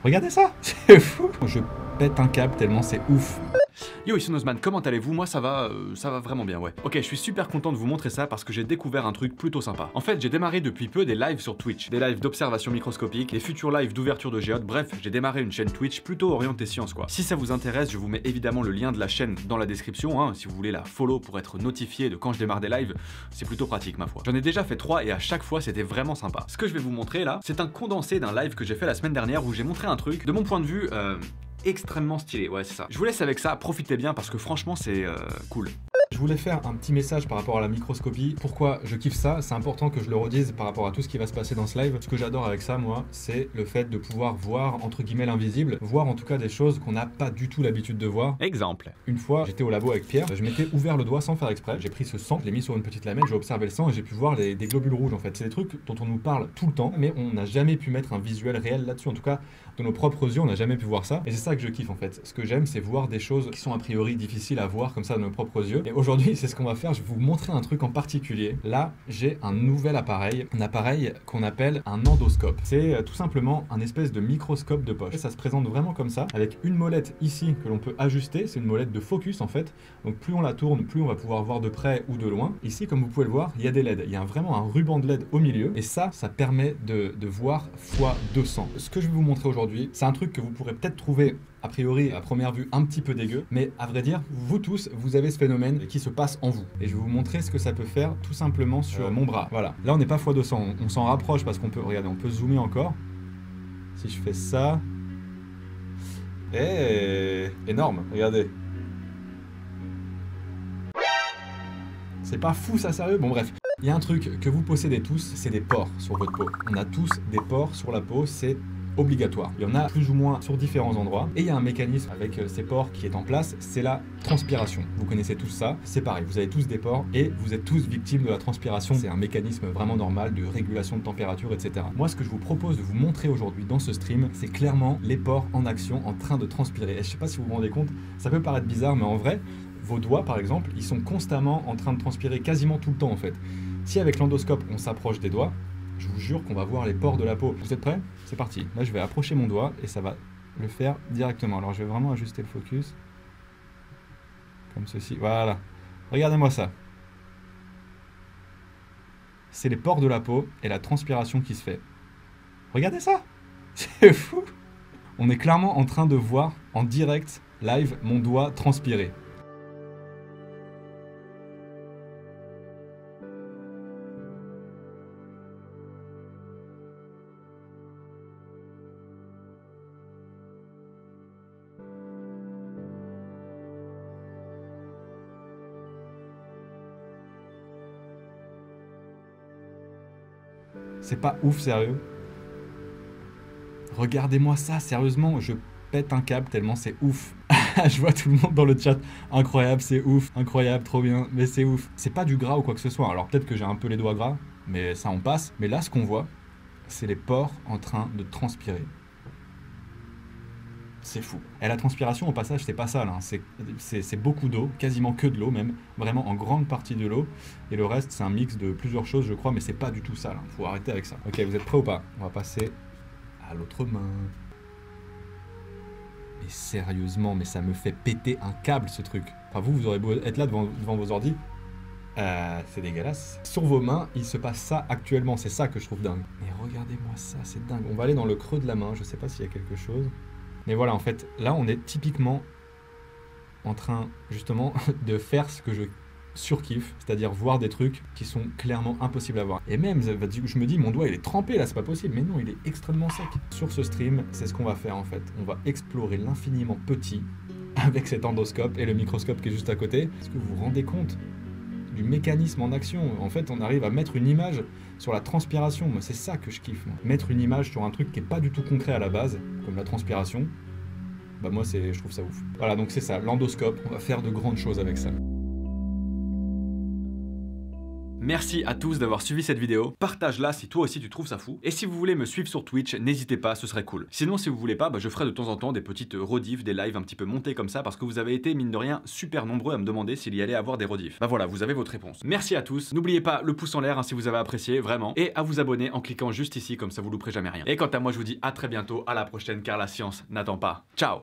Regardez ça, c'est fou. Je pète un câble tellement c'est ouf. Yo, ici Nozman, comment allez-vous? Moi ça va vraiment bien, ouais. Ok, je suis super content de vous montrer ça parce que j'ai découvert un truc plutôt sympa. En fait, j'ai démarré depuis peu des lives sur Twitch, des lives d'observation microscopique, des futurs lives d'ouverture de géodes, bref, j'ai démarré une chaîne Twitch plutôt orientée science quoi. Si ça vous intéresse, je vous mets évidemment le lien de la chaîne dans la description, hein, si vous voulez la follow pour être notifié de quand je démarre des lives, c'est plutôt pratique ma foi. J'en ai déjà fait 3 et à chaque fois c'était vraiment sympa. Ce que je vais vous montrer là, c'est un condensé d'un live que j'ai fait la semaine dernière où j'ai montré un truc, de mon point de vue, extrêmement stylé, ouais c'est ça. Je vous laisse avec ça, profitez bien parce que franchement c'est cool. Je voulais faire un petit message par rapport à la microscopie. Pourquoi je kiffe ça? C'est important que je le redise par rapport à tout ce qui va se passer dans ce live. Ce que j'adore avec ça, moi, c'est le fait de pouvoir voir, entre guillemets, l'invisible. Voir en tout cas des choses qu'on n'a pas du tout l'habitude de voir. Exemple. Une fois, j'étais au labo avec Pierre, je m'étais ouvert le doigt sans faire exprès. J'ai pris ce sang, je l'ai mis sur une petite lamelle, j'ai observé le sang et j'ai pu voir des globules rouges en fait. C'est des trucs dont on nous parle tout le temps, mais on n'a jamais pu mettre un visuel réel là-dessus. En tout cas, de nos propres yeux, on n'a jamais pu voir ça. Et c'est ça que je kiffe en fait. Ce que j'aime, c'est voir des choses qui sont a priori difficiles à voir comme ça de nos propres yeux. Et aujourd'hui, c'est ce qu'on va faire. Je vais vous montrer un truc en particulier. Là, j'ai un nouvel appareil, un appareil qu'on appelle un endoscope. C'est tout simplement un espèce de microscope de poche. Et ça se présente vraiment comme ça, avec une molette ici que l'on peut ajuster. C'est une molette de focus en fait. Donc plus on la tourne, plus on va pouvoir voir de près ou de loin. Ici, comme vous pouvez le voir, il y a des LED. Il y a vraiment un ruban de LED au milieu. Et ça permet de voir x200. Ce que je vais vous montrer aujourd'hui, c'est un truc que vous pourrez peut-être trouver a priori, à première vue, un petit peu dégueu, mais à vrai dire, vous tous, vous avez ce phénomène qui se passe en vous. Et je vais vous montrer ce que ça peut faire tout simplement sur mon bras. Voilà. Là, on n'est pas x200, on s'en rapproche parce qu'on peut, regardez, on peut zoomer encore. Si je fais ça... énorme, regardez. C'est pas fou ça, sérieux? Bon bref. Il y a un truc que vous possédez tous, c'est des pores sur votre peau. On a tous des pores sur la peau, c'est obligatoire. Il y en a plus ou moins sur différents endroits. Et il y a un mécanisme avec ces pores qui est en place, c'est la transpiration. Vous connaissez tous ça, c'est pareil, vous avez tous des pores et vous êtes tous victimes de la transpiration. C'est un mécanisme vraiment normal de régulation de température, etc. Moi, ce que je vous propose de vous montrer aujourd'hui dans ce stream, c'est clairement les pores en action, en train de transpirer. Et je sais pas si vous vous rendez compte, ça peut paraître bizarre, mais en vrai, vos doigts, par exemple, ils sont constamment en train de transpirer quasiment tout le temps, en fait. Si avec l'endoscope, on s'approche des doigts, je vous jure qu'on va voir les pores de la peau. Vous êtes prêts? C'est parti. Là, je vais approcher mon doigt et ça va le faire directement. Alors, je vais vraiment ajuster le focus. Comme ceci. Voilà. Regardez-moi ça. C'est les pores de la peau et la transpiration qui se fait. Regardez ça! C'est fou! On est clairement en train de voir en direct, live, mon doigt transpirer. C'est pas ouf, sérieux? Regardez-moi ça, sérieusement, je pète un câble tellement c'est ouf. Je vois tout le monde dans le chat. Incroyable, c'est ouf, incroyable, trop bien, mais c'est ouf. C'est pas du gras ou quoi que ce soit. Alors peut-être que j'ai un peu les doigts gras, mais ça on passe. Mais là, ce qu'on voit, c'est les pores en train de transpirer. C'est fou. Et la transpiration, au passage, c'est pas ça, là. C'est beaucoup d'eau, quasiment que de l'eau même, vraiment en grande partie de l'eau. Et le reste, c'est un mix de plusieurs choses, je crois, mais c'est pas du tout ça, là. Faut arrêter avec ça. Ok, vous êtes prêts ou pas? On va passer à l'autre main. Mais sérieusement, mais ça me fait péter un câble, ce truc. Enfin, vous aurez beau être là devant vos ordis. C'est dégueulasse. Sur vos mains, il se passe ça actuellement. C'est ça que je trouve dingue. Mais regardez-moi ça, c'est dingue. On va aller dans le creux de la main. Je sais pas s'il y a quelque chose. Mais voilà, en fait, là, on est typiquement en train, justement, de faire ce que je surkiffe, c'est-à-dire voir des trucs qui sont clairement impossibles à voir. Et même, je me dis, mon doigt, il est trempé, là, c'est pas possible. Mais non, il est extrêmement sec. Sur ce stream, c'est ce qu'on va faire, en fait. On va explorer l'infiniment petit avec cet endoscope et le microscope qui est juste à côté. Est-ce que vous vous rendez compte du mécanisme en action? En fait, on arrive à mettre une image sur la transpiration. Moi, c'est ça que je kiffe. Moi. Mettre une image sur un truc qui est pas du tout concret à la base, comme la transpiration, bah moi, je trouve ça ouf. Voilà, donc c'est ça, l'endoscope. On va faire de grandes choses avec ça. Merci à tous d'avoir suivi cette vidéo, partage-la si toi aussi tu trouves ça fou, et si vous voulez me suivre sur Twitch, n'hésitez pas, ce serait cool. Sinon si vous voulez pas, je ferai de temps en temps des petites rediffs, des lives un petit peu montés comme ça, parce que vous avez été mine de rien super nombreux à me demander s'il y allait avoir des rediffs. Voilà, vous avez votre réponse. Merci à tous, n'oubliez pas le pouce en l'air si vous avez apprécié, vraiment, et à vous abonner en cliquant juste ici, comme ça vous louperez jamais rien. Et quant à moi je vous dis à très bientôt, à la prochaine, car la science n'attend pas. Ciao.